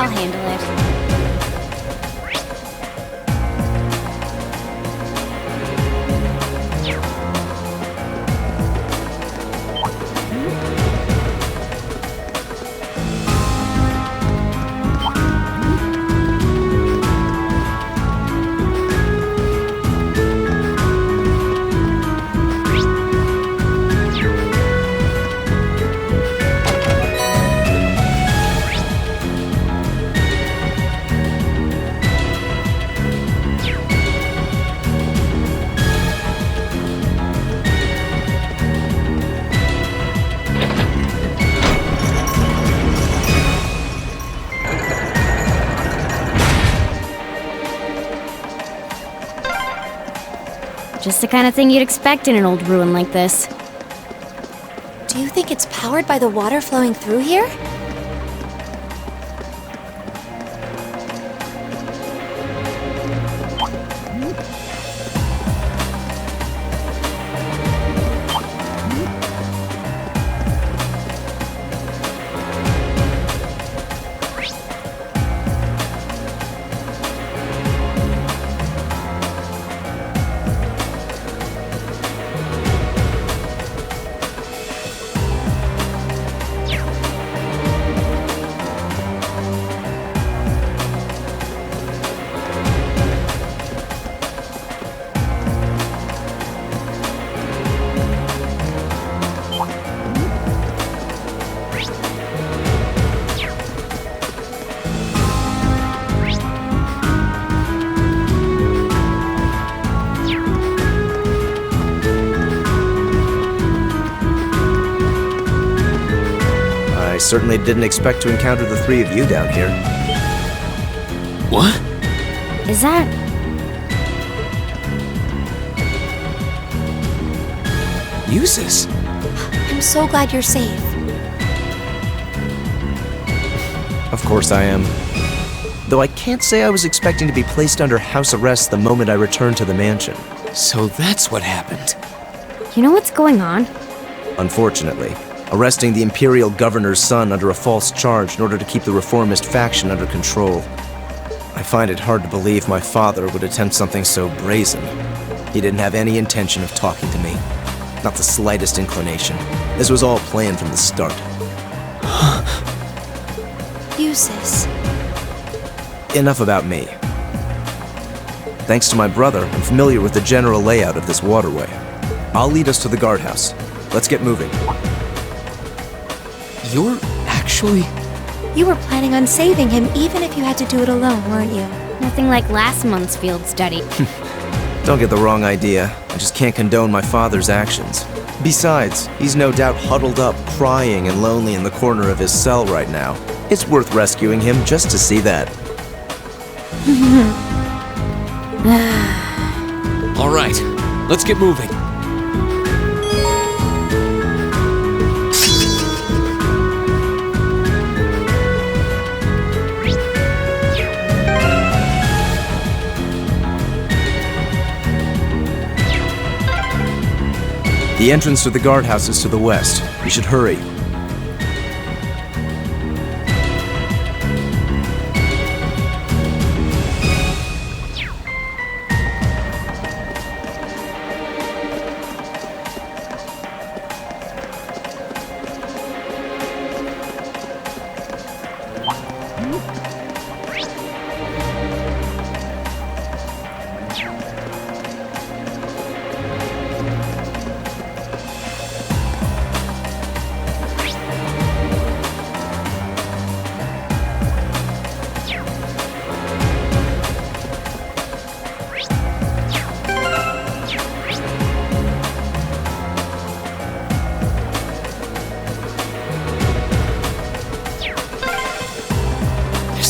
I'll handle it. Just the kind of thing you'd expect in an old ruin like this. Do you think it's powered by the water flowing through here? I certainly didn't expect to encounter the three of you down here. What? Is that... Jusis? I'm so glad you're safe. Of course I am. Though I can't say I was expecting to be placed under house arrest the moment I returned to the mansion. So that's what happened. You know what's going on? Unfortunately, arresting the Imperial Governor's son under a false charge in order to keep the reformist faction under control. I find it hard to believe my father would attempt something so brazen. He didn't have any intention of talking to me. Not the slightest inclination. This was all planned from the start. Jusis. Enough about me. Thanks to my brother, I'm familiar with the general layout of this waterway. I'll lead us to the guardhouse. Let's get moving. You're actually... You were planning on saving him even if you had to do it alone, weren't you? Nothing like last month's field study. Don't get the wrong idea. I just can't condone my father's actions. Besides, he's no doubt huddled up, crying and lonely in the corner of his cell right now. It's worth rescuing him just to see that. All right, let's get moving. The entrance to the guardhouse is to the west. We should hurry.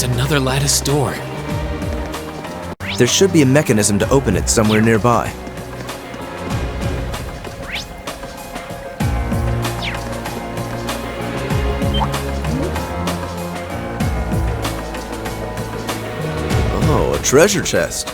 Another lattice door. There should be a mechanism to open it somewhere nearby. Oh, a treasure chest.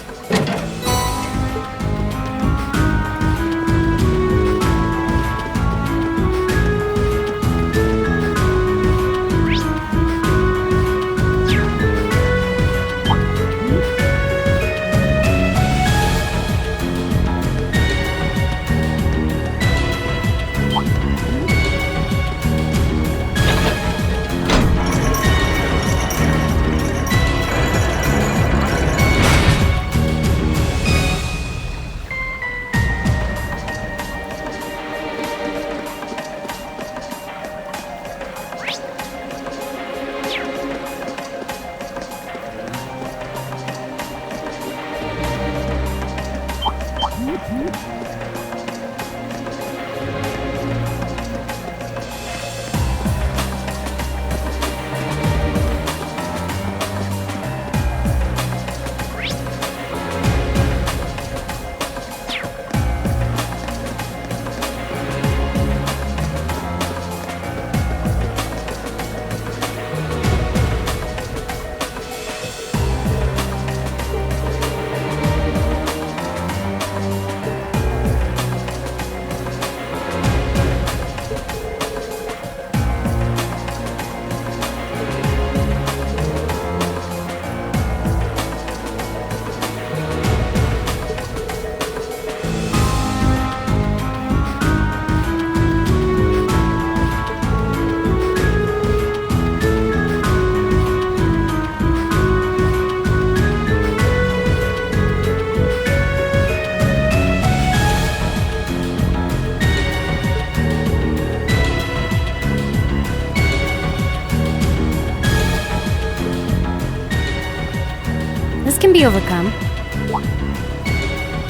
be overcome.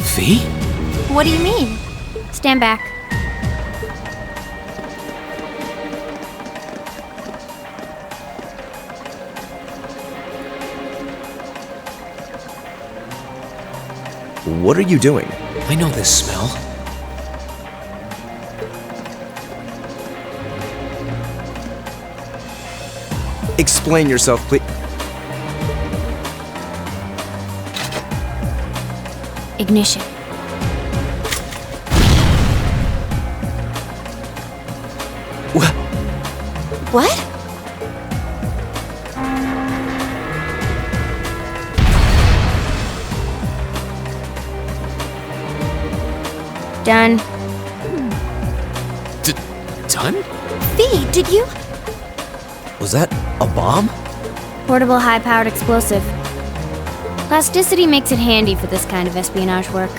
Fee? What do you mean? Stand back. What are you doing? I know this smell. Explain yourself, please. Ignition. What? Done. Done? Fee, did you? Was that a bomb? Portable high-powered explosive. Plasticity makes it handy for this kind of espionage work.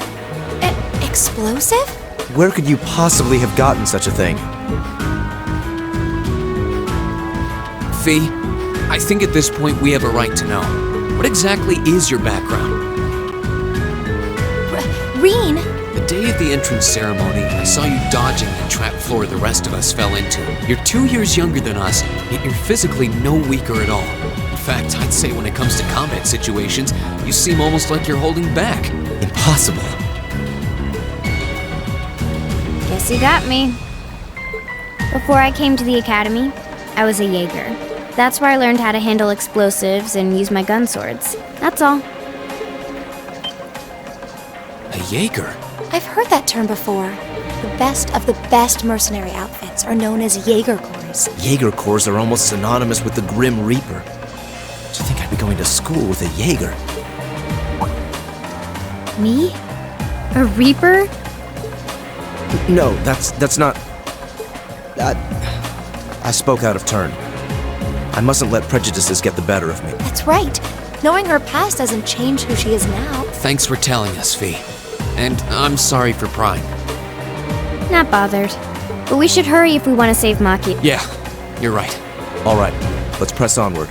Explosive? Where could you possibly have gotten such a thing? Fee, I think at this point we have a right to know. What exactly is your background? Rean? The day of the entrance ceremony, I saw you dodging the trap floor the rest of us fell into. You're 2 years younger than us, yet you're physically no weaker at all. In fact, I'd say when it comes to combat situations, you seem almost like you're holding back. Impossible. Guess you got me. Before I came to the academy, I was a Jaeger. That's where I learned how to handle explosives and use my gun swords. That's all. A Jaeger? I've heard that term before. The best of the best mercenary outfits are known as Jaeger Corps. Jaeger Corps are almost synonymous with the Grim Reaper. Do you think I'd be going to school with a Jaeger? Me? A Reaper? No, that's not... I spoke out of turn. I mustn't let prejudices get the better of me. That's right. Knowing her past doesn't change who she is now. Thanks for telling us, Fee. And I'm sorry for prying. Not bothered. But we should hurry if we want to save Maki. Yeah, you're right. All right, let's press onward.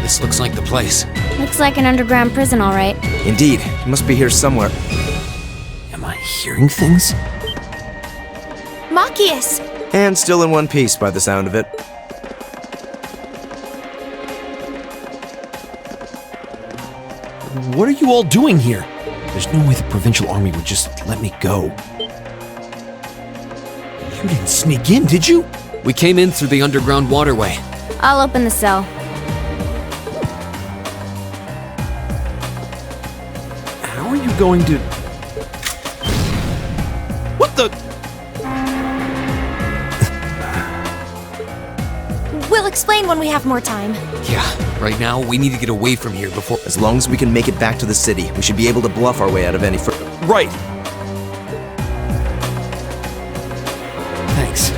This looks like the place. Looks like an underground prison, all right. Indeed, it must be here somewhere. Am I hearing things? Machias! And still in one piece by the sound of it. What are you all doing here? There's no way the provincial army would just let me go. You didn't sneak in, did you? We came in through the underground waterway. I'll open the cell. How are you going to... What the... We'll explain when we have more time. Yeah, right now we need to get away from here before... As long as we can make it back to the city, we should be able to bluff our way out of any Right. Thanks.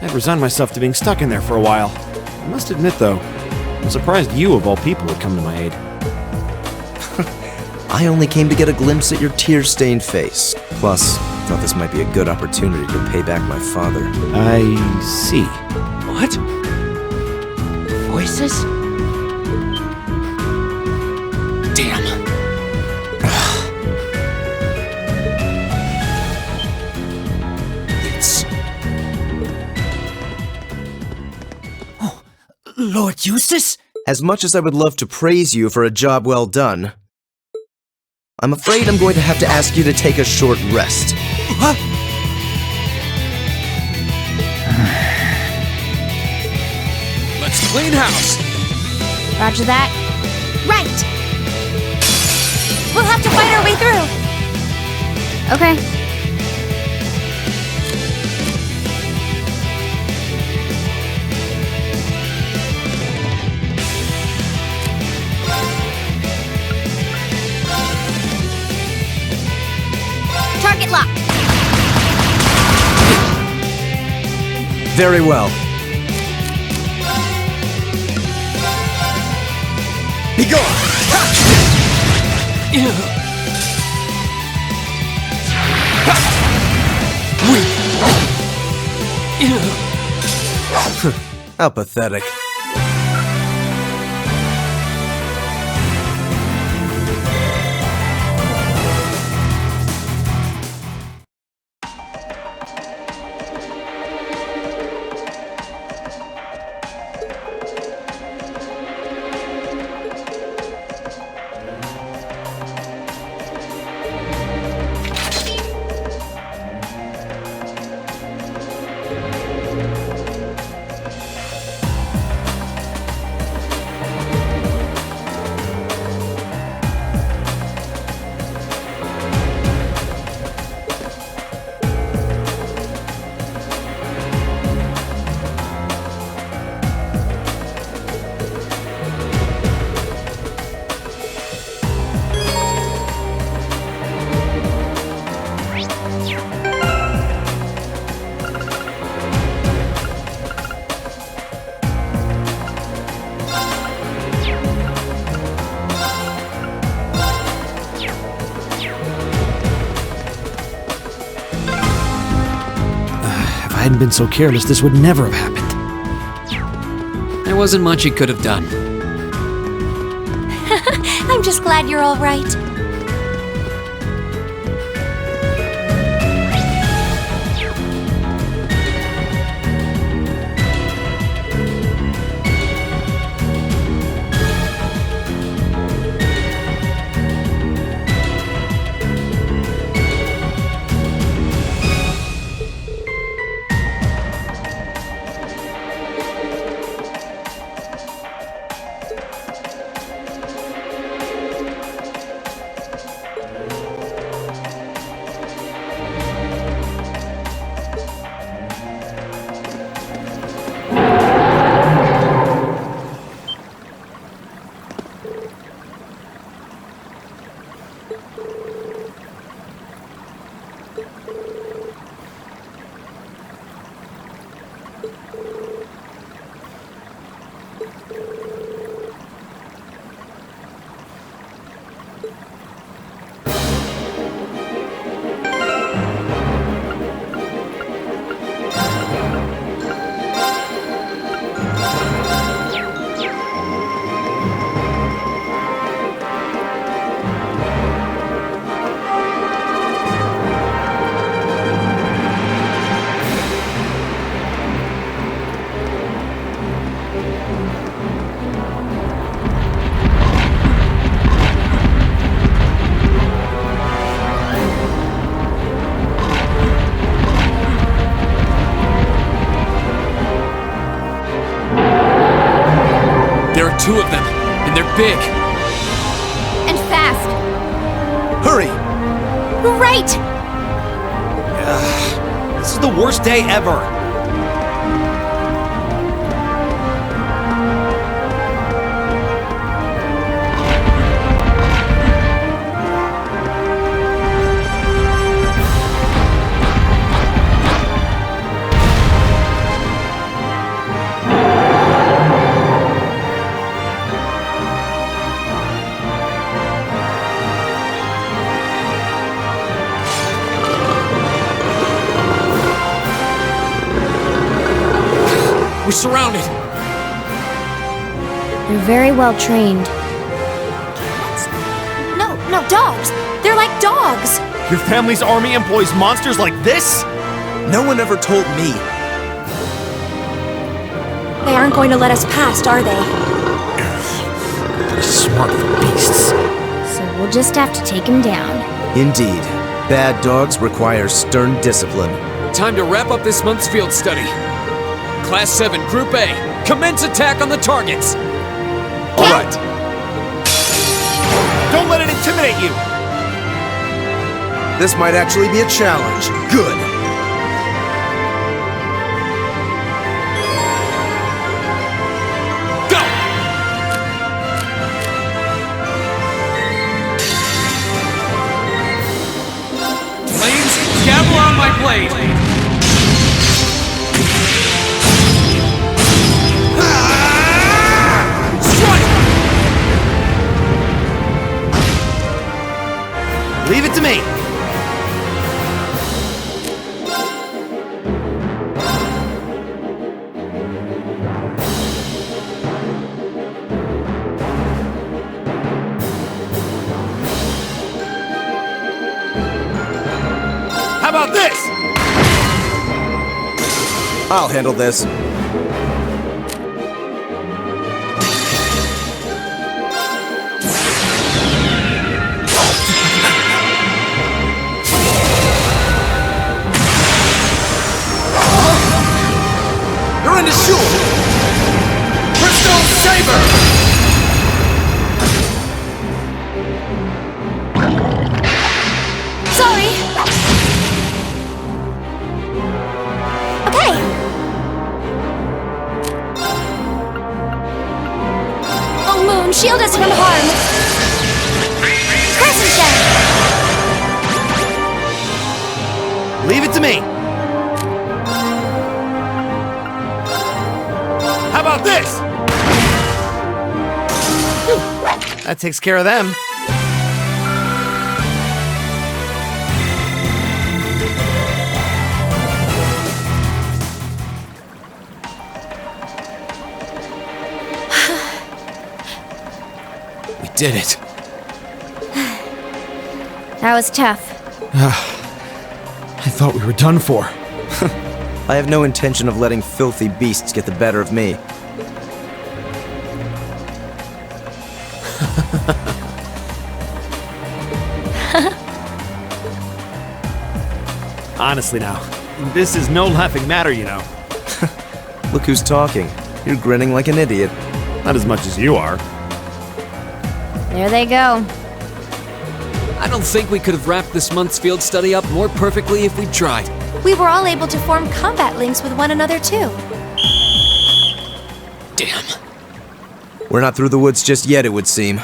I'd resigned myself to being stuck in there for a while. I must admit, though, I'm surprised you, of all people, would come to my aid. I only came to get a glimpse at your tear-stained face. Plus, I thought this might be a good opportunity to pay back my father. I see. What? Voices? Damn. It's... Lord Jusis? As much as I would love to praise you for a job well done, I'm afraid I'm going to have to ask you to take a short rest. What? Let's clean house! Roger that. Right! We'll have to fight our way through! Okay. Target locked. Very well. Be gone! How pathetic. If I hadn't been so careless, this would never have happened. There wasn't much he could have done. I'm just glad you're all right. Two of them, and they're big. And fast. Hurry! Right! This is the worst day ever. We're surrounded. They're very well trained. No, dogs! They're like dogs! Your family's army employs monsters like this? No one ever told me. They aren't going to let us past, are they? They're smart for beasts. So we'll just have to take him down. Indeed. Bad dogs require stern discipline. Time to wrap up this month's field study. Class 7, Group A, commence attack on the targets. All right. Don't let it intimidate you. This might actually be a challenge. Good. Go! Flames gavel on my blade! Strike! Leave it to me! How about this? I'll handle this. You're in the shoe! Crystal Saber! Sorry. Okay. Full moon, shield us from harm. Crescent gem. Leave it to me! How about this? That takes care of them. We did it. That was tough. I thought we were done for. I have no intention of letting filthy beasts get the better of me. Honestly now, this is no laughing matter, you know. Look who's talking. You're grinning like an idiot. Not as much as you are. There they go. I don't think we could have wrapped this month's field study up more perfectly if we'd tried. We were all able to form combat links with one another, too. Damn. We're not through the woods just yet, it would seem.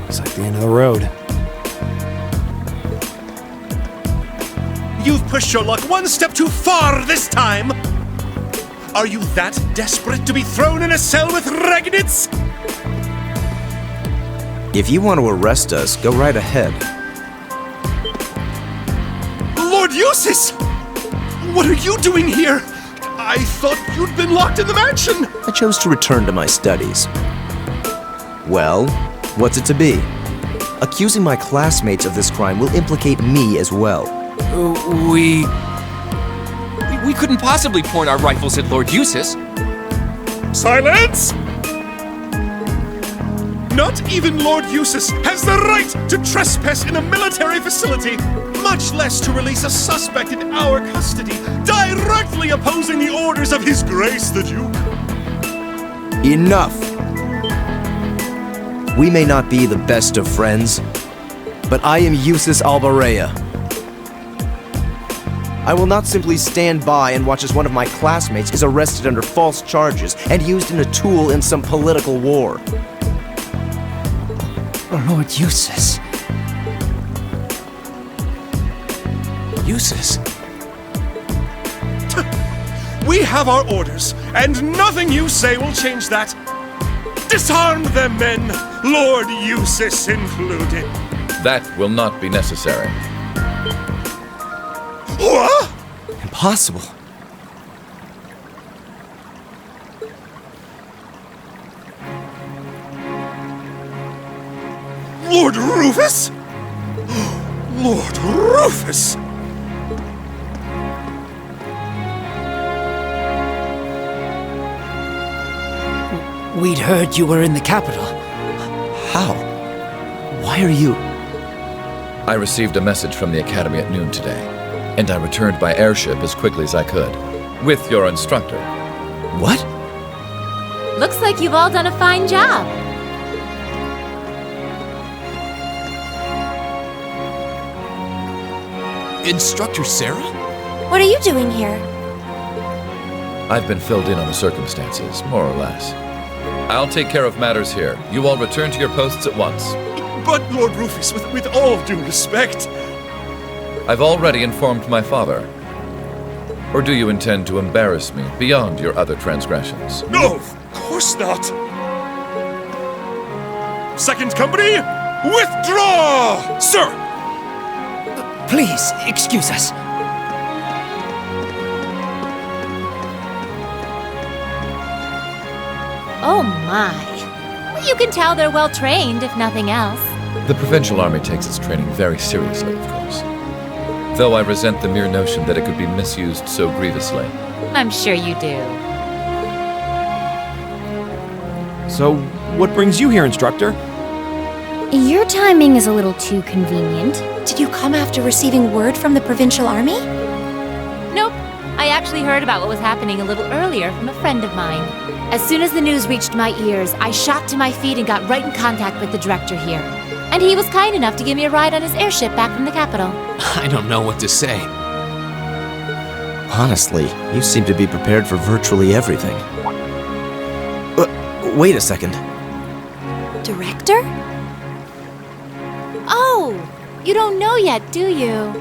It's like the end of the road. You've pushed your luck one step too far this time! Are you that desperate to be thrown in a cell with Ragnitz? If you want to arrest us, go right ahead. Lord Jusis! What are you doing here? I thought you'd been locked in the mansion! I chose to return to my studies. Well, what's it to be? Accusing my classmates of this crime will implicate me as well. We couldn't possibly point our rifles at Lord Jusis. Silence! Not even Lord Jusis has the right to trespass in a military facility, much less to release a suspect in our custody, directly opposing the orders of His Grace the Duke. Enough! We may not be the best of friends, but I am Jusis Albarea. I will not simply stand by and watch as one of my classmates is arrested under false charges and used in a tool in some political war. Lord Jusis. Jusis? We have our orders, and nothing you say will change that. Disarm them, men, Lord Jusis included. That will not be necessary. What? Impossible. Lord Rufus? Lord Rufus! We'd heard you were in the capital. How? Why are you? I received a message from the Academy at noon today, and I returned by airship as quickly as I could, with your instructor. What? Looks like you've all done a fine job. Instructor Sarah? What are you doing here? I've been filled in on the circumstances, more or less. I'll take care of matters here. You all return to your posts at once. But, Lord Rufus, with all due respect... I've already informed my father. Or do you intend to embarrass me beyond your other transgressions? No, of course not! Second company, withdraw! Sir! Please, excuse us. Oh my. Well, you can tell they're well trained, if nothing else. The Provincial Army takes its training very seriously, of course. Though I resent the mere notion that it could be misused so grievously. I'm sure you do. So, what brings you here, instructor? Your timing is a little too convenient. Did you come after receiving word from the Provincial Army? Nope. I actually heard about what was happening a little earlier from a friend of mine. As soon as the news reached my ears, I shot to my feet and got right in contact with the director here. And he was kind enough to give me a ride on his airship back from the capital. I don't know what to say. Honestly, you seem to be prepared for virtually everything. Wait a second. Director? Oh, you don't know yet, do you?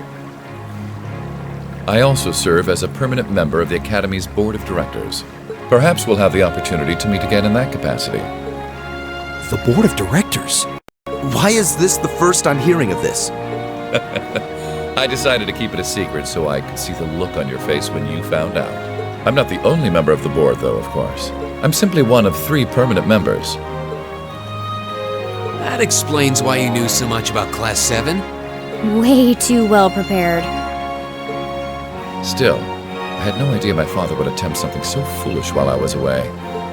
I also serve as a permanent member of the Academy's Board of Directors. Perhaps we'll have the opportunity to meet again in that capacity. The Board of Directors? Why is this the first I'm hearing of this? I decided to keep it a secret so I could see the look on your face when you found out. I'm not the only member of the board, though, of course. I'm simply one of 3 permanent members. That explains why you knew so much about Class 7. Way too well prepared. Still, I had no idea my father would attempt something so foolish while I was away.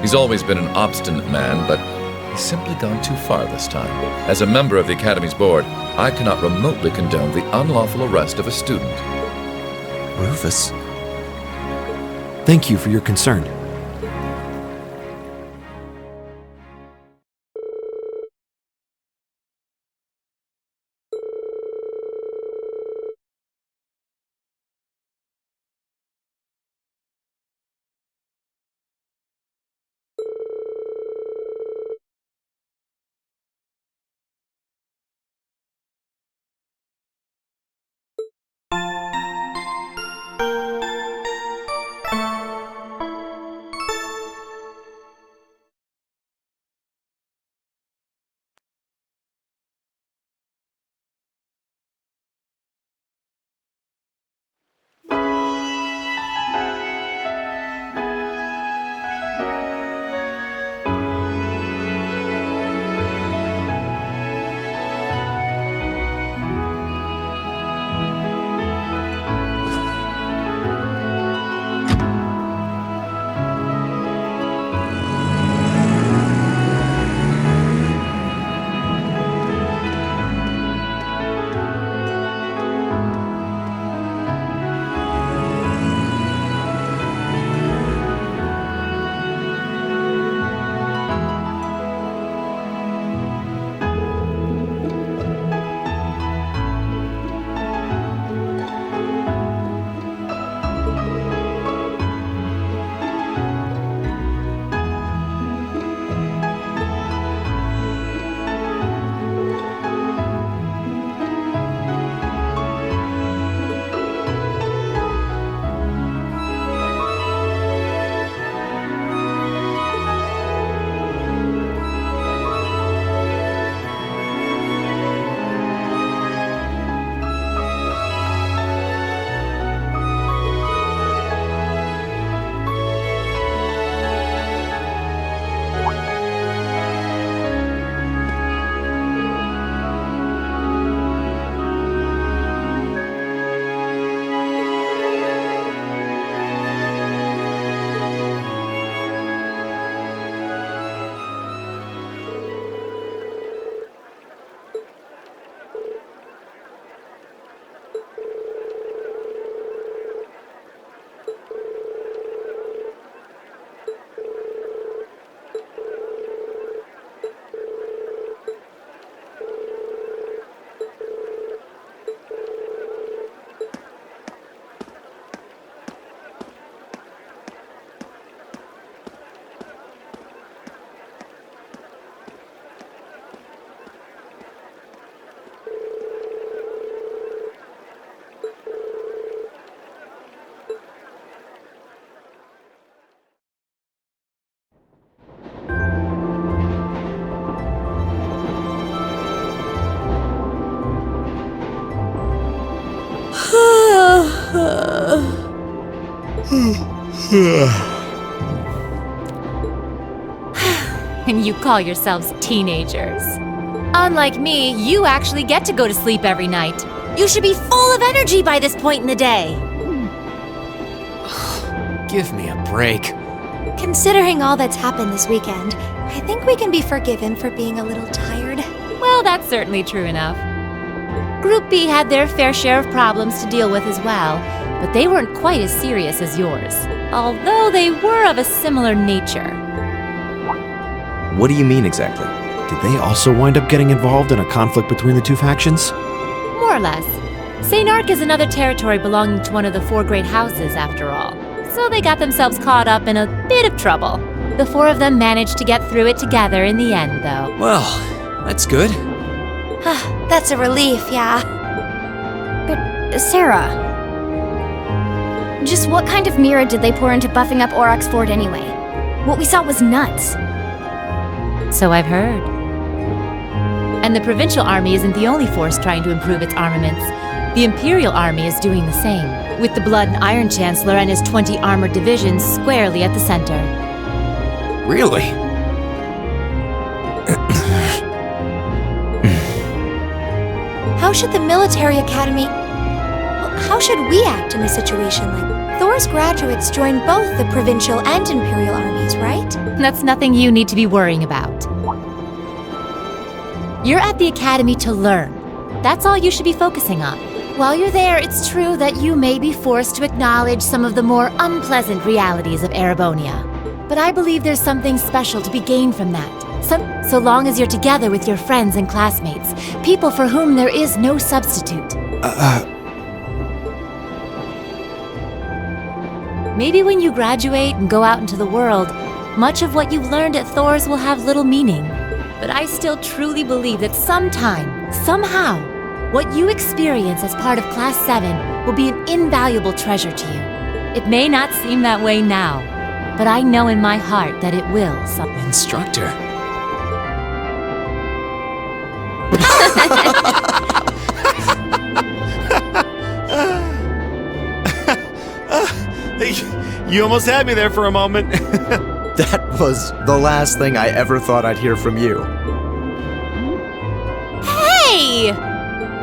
He's always been an obstinate man, but he's simply gone too far this time. As a member of the Academy's board, I cannot remotely condone the unlawful arrest of a student. Rufus? Thank you for your concern. And you call yourselves teenagers. Unlike me, you actually get to go to sleep every night. You should be full of energy by this point in the day. Give me a break. Considering all that's happened this weekend, I think we can be forgiven for being a little tired. Well, that's certainly true enough. Group B had their fair share of problems to deal with as well, but they weren't quite as serious as yours, although they were of a similar nature. What do you mean exactly? Did they also wind up getting involved in a conflict between the two factions? More or less. St. Ark is another territory belonging to one of the 4 great houses, after all. So they got themselves caught up in a bit of trouble. The 4 of them managed to get through it together in the end, though. Well, that's good. That's a relief, yeah. But, Sarah, just what kind of mirror did they pour into buffing up Aurochs Fort anyway? What we saw was nuts. So I've heard. And the provincial army isn't the only force trying to improve its armaments. The Imperial Army is doing the same, with the Blood and Iron Chancellor and his 20 armored divisions squarely at the center. Really? How should the military academy... How should we act in a situation like... Thor's graduates join both the provincial and Imperial armies, right? That's nothing you need to be worrying about. You're at the academy to learn. That's all you should be focusing on. While you're there, it's true that you may be forced to acknowledge some of the more unpleasant realities of Erebonia. But I believe there's something special to be gained from that. So long as you're together with your friends and classmates, people for whom there is no substitute. Maybe when you graduate and go out into the world, much of what you've learned at Thor's will have little meaning. But I still truly believe that sometime, somehow, what you experience as part of Class 7 will be an invaluable treasure to you. It may not seem that way now, but I know in my heart that it will someday. Instructor. You almost had me there for a moment. That was the last thing I ever thought I'd hear from you. Hey!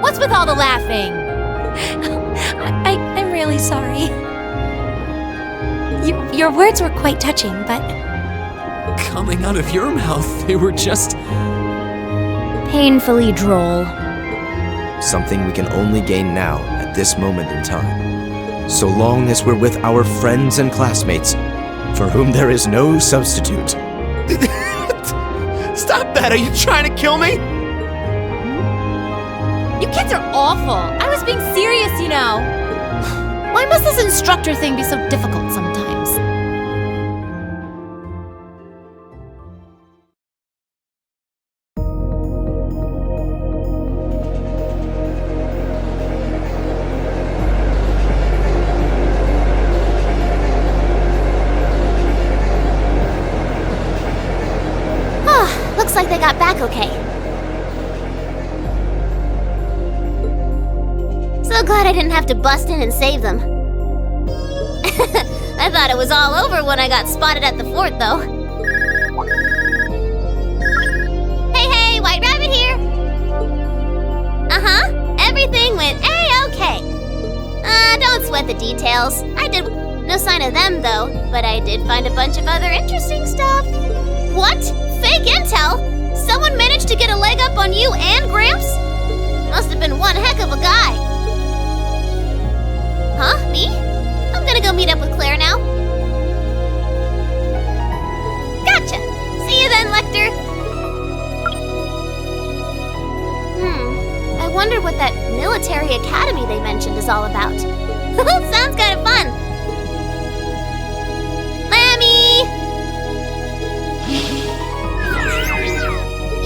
What's with all the laughing? I'm really sorry. Your words were quite touching, but... Coming out of your mouth, they were just... Painfully droll. Something we can only gain now, at this moment in time. So long as we're with our friends and classmates, for whom there is no substitute. Stop that! Are you trying to kill me? You kids are awful. I was being serious, you know. Why must this instructor thing be so difficult sometimes? Looks like they got back okay. So glad I didn't have to bust in and save them. I thought it was all over when I got spotted at the fort, though. Hey, White Rabbit here! Uh-huh, everything went A-okay. Don't sweat the details. No sign of them, though, but I did find a bunch of other interesting stuff. What? Fake intel? Someone managed to get a leg up on you and Gramps? Must have been one heck of a guy. Huh? Me? I'm gonna go meet up with Claire now. Gotcha! See you then, Lecter! I wonder what that military academy they mentioned is all about. Sounds kind of fun!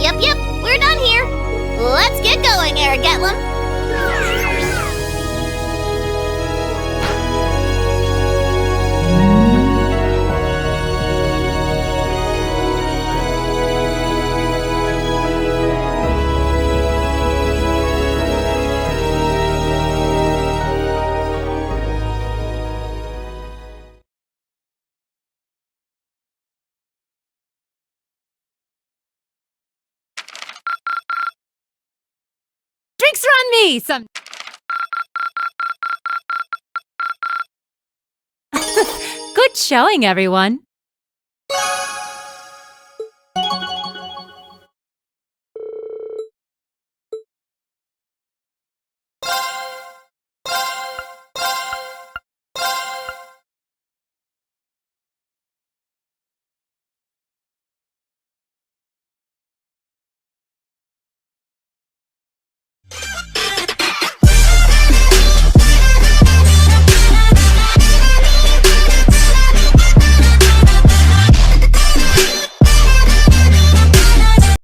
Yep, we're done here. Let's get going, Aragetlum. Drinks are on me! Good showing, everyone.